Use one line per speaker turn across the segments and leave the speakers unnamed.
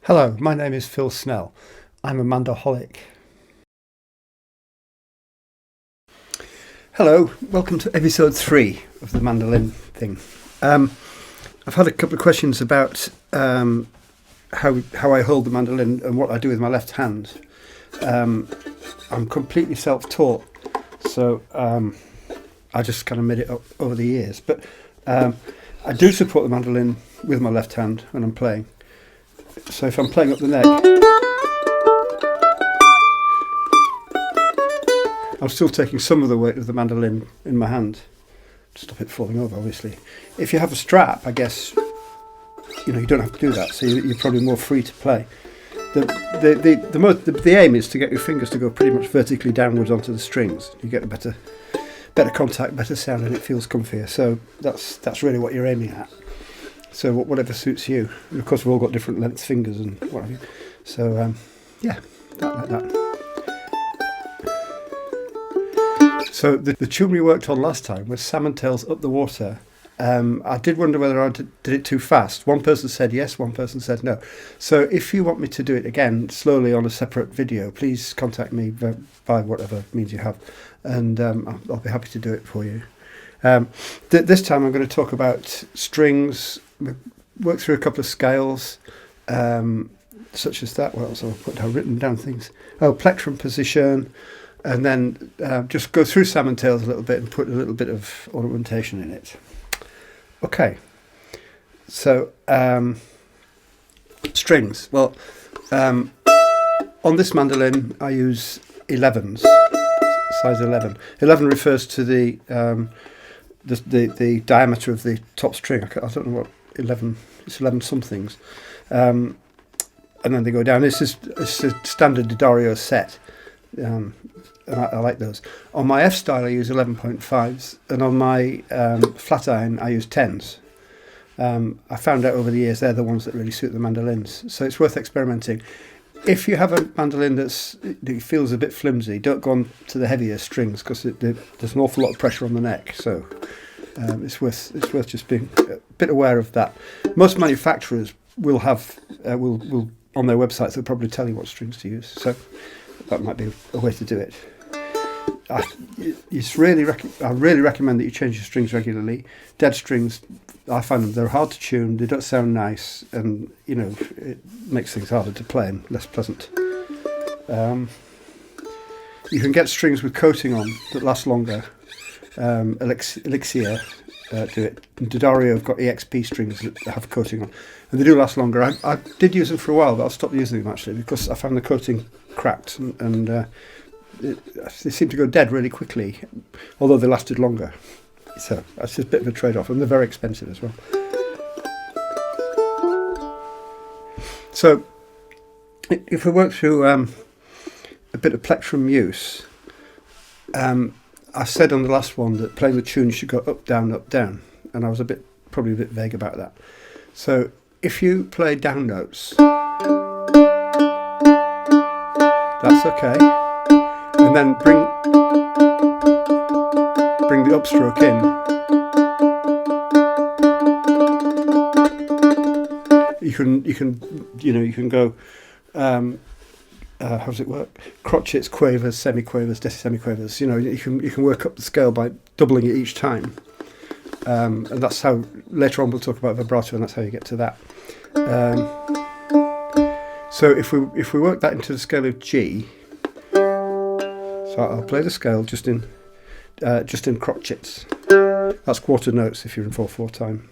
Hello, my name is Phil Snell. I'm a mandaholic. Hello, welcome to episode 3 of the mandolin thing. I've had a couple of questions about how I hold the mandolin and what I do with my left hand. I'm completely self-taught, so I just kind of made it up over the years. But I do support the mandolin with my left hand when I'm playing. So if I'm playing up the neck, I'm still taking some of the weight of the mandolin in my hand to stop it falling over, obviously. If you have a strap, I guess, you don't have to do that, so you're probably more free to play. The aim is to get your fingers to go pretty much vertically downwards onto the strings. You get a better contact, better sound, and it feels comfier. So that's really what you're aiming at. So whatever suits you. And of course, we've all got different length fingers and what have you. So yeah, like that. So the tune we worked on last time was Salmon Tails Up the Water. I did wonder whether I did it too fast. One person said yes, one person said no. So if you want me to do it again slowly on a separate video, please contact me by whatever means you have, and I'll be happy to do it for you. This time I'm going to talk about strings, work through a couple of scales, such as that. What else have I put down? Written down things. Oh, plectrum position. And then just go through Salmon Tails a little bit and put a little bit of ornamentation in it. Okay, so strings. Well, on this mandolin I use 11s, size 11. 11 refers to the diameter of the top string. I don't know what 11. It's 11 somethings, and then they go down. It's a standard D'Addario set. And I like those. On my F style I use 11.5s, and on my flat iron I use 10s. I found out over the years they're the ones that really suit the mandolins, so it's worth experimenting. If you have a mandolin that feels a bit flimsy, don't go on to the heavier strings, because there's an awful lot of pressure on the neck, so it's worth just being a bit aware of that. Most manufacturers will have will on their websites they'll probably tell you what strings to use, so that might be a way to do it. I really recommend that you change your strings regularly. Dead strings, I find they're hard to tune, they don't sound nice, and it makes things harder to play and less pleasant. You can get strings with coating on that last longer. Elixir do it. D'Addario have got EXP strings that have coating on, and they do last longer. I did use them for a while, but I've stopped using them actually because I found the coating cracked and they seem to go dead really quickly, although they lasted longer. So that's just a bit of a trade-off, and they're very expensive as well. So if we work through a bit of plectrum use, I said on the last one that playing the tune should go up, down, and I was probably a bit vague about that. So if you play down notes, that's okay, and then bring the upstroke in. You can go. How does it work? Crotchets, quavers, semiquavers, deci-semiquavers. You can work up the scale by doubling it each time, and that's how later on we'll talk about vibrato, and that's how you get to that. So if we work that into the scale of G, so I'll play the scale just in crotchets. That's quarter notes if you're in 4/4 time.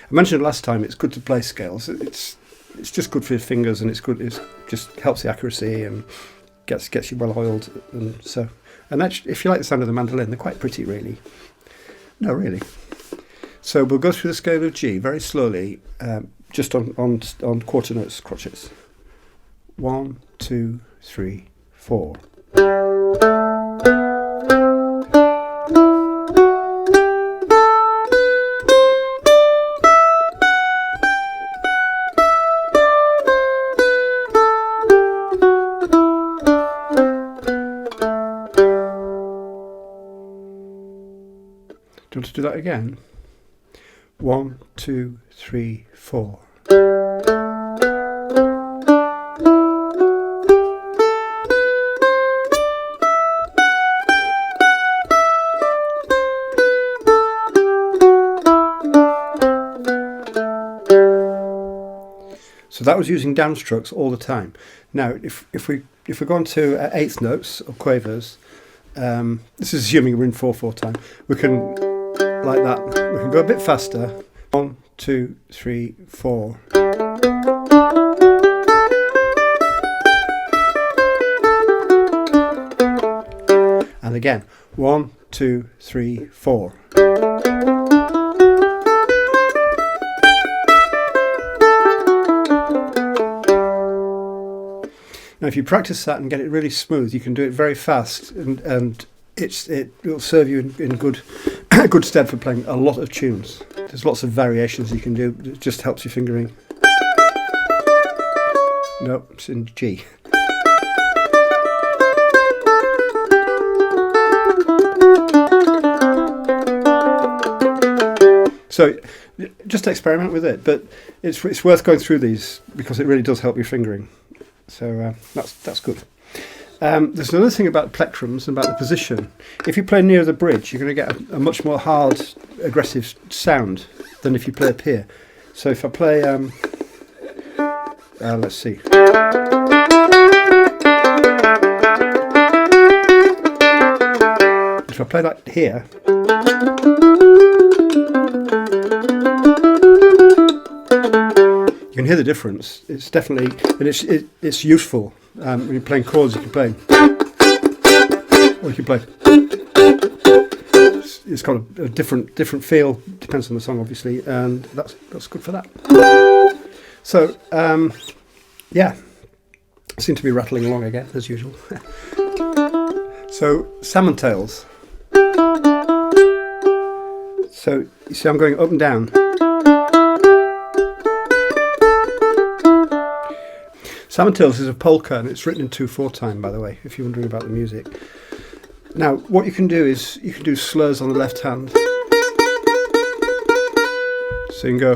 I mentioned last time it's good to play scales. It's just good for your fingers, and it's just helps the accuracy and gets you well oiled, and actually, if you like the sound of the mandolin, they're quite pretty, really. No, really. So we'll go through the scale of G very slowly, just on quarter notes, crotchets. 1, 2, 3, 4. to do that again. 1, 2, 3, 4. So that was using downstrokes all the time. Now, if we go on to eighth notes or quavers, this is assuming we're in 4/4 time. We can, like that. We can go a bit faster. 1, 2, 3, 4. And again, 1, 2, 3, 4. Now, if you practice that and get it really smooth, you can do it very fast, and it will serve you in good good stead for playing a lot of tunes. There's lots of variations you can do. It just helps your fingering. No, it's in G. So just experiment with it, but it's worth going through these because it really does help your fingering. So that's good. There's another thing about plectrums and about the position. If you play near the bridge, you're going to get a much more hard, aggressive sound than if you play up here. So if I play, let's see. If I play that here, you can hear the difference. It's definitely, and it's useful when you're playing chords. You can play, or you can play. It's got a different feel. Depends on the song, obviously, and that's good for that. So yeah, I seem to be rattling along again as usual. So Salmon Tails. So you see, I'm going up and down. Salmon Tails is a polka, and it's written in 2/4 time, by the way, if you're wondering about the music. Now, what you can do is you can do slurs on the left hand. So you can go.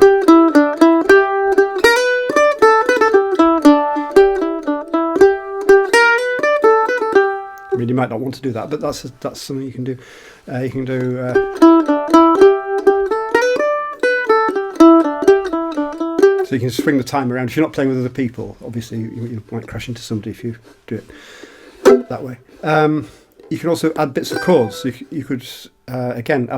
I mean, you might not want to do that, but that's something you can do. You can do. So you can swing the time around. If you're not playing with other people, obviously you might crash into somebody if you do it that way. You can also add bits of chords. So you could, again,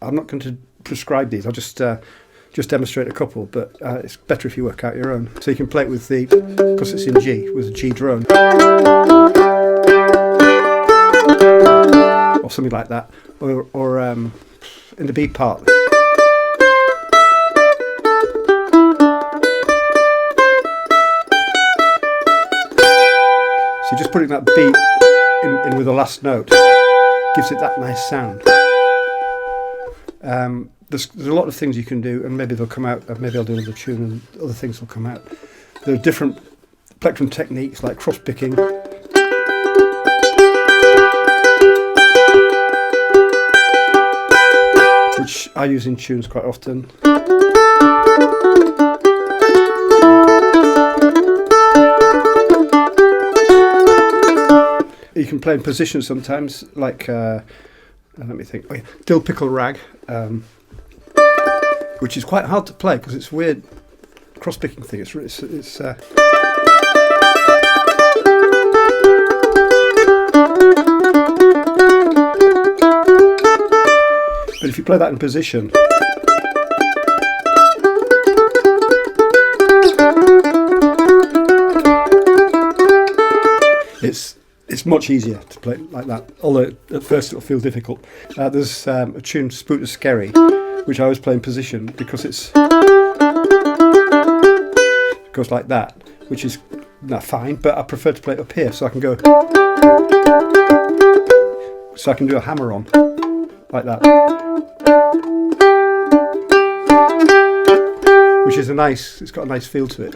I'm not going to prescribe these. I'll just demonstrate a couple, but it's better if you work out your own. So you can play it with because it's in G, with a G drone. Or something like that. Or in the B part. So just putting that beat in with the last note gives it that nice sound. There's a lot of things you can do, and maybe they'll come out. Maybe I'll do another tune, and other things will come out. There are different plectrum techniques like cross picking, which I use in tunes quite often. You can play in position sometimes, like let me think. Oh yeah, dill pickle rag, which is quite hard to play because it's a weird cross picking thing. But if you play that in position, it's much easier to play like that, although at first it'll feel difficult. There's a tune, Spoot of Skerry, which I always play in position because it goes like that, which is fine, but I prefer to play it up here so I can go, so I can do a hammer on, like that. Which is it's got a nice feel to it.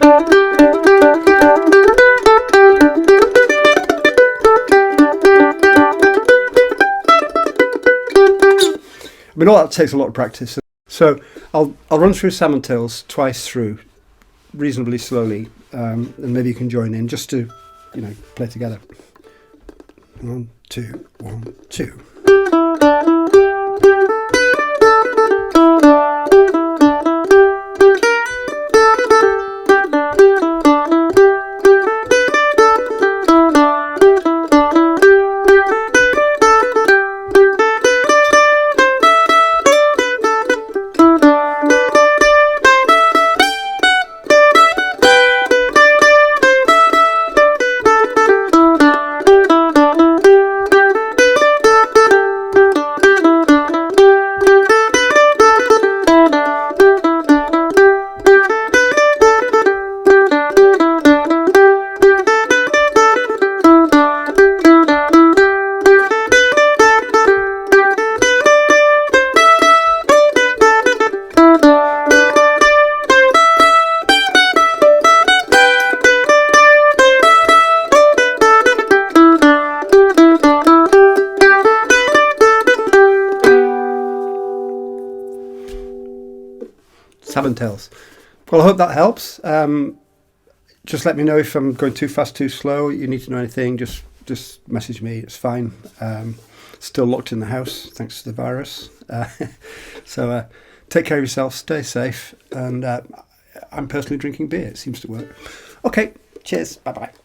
I mean, all that takes a lot of practice. So I'll run through Salmon Tails twice through, reasonably slowly, and maybe you can join in just to, play together. 1, 2, 1, 2. Salmon Tails. Well, I hope that helps. Just let me know if I'm going too fast, too slow. You need to know anything, just message me. It's fine. Still locked in the house thanks to the virus. So take care of yourself, stay safe, and I'm personally drinking beer. It seems to work. Okay, cheers. Bye-bye.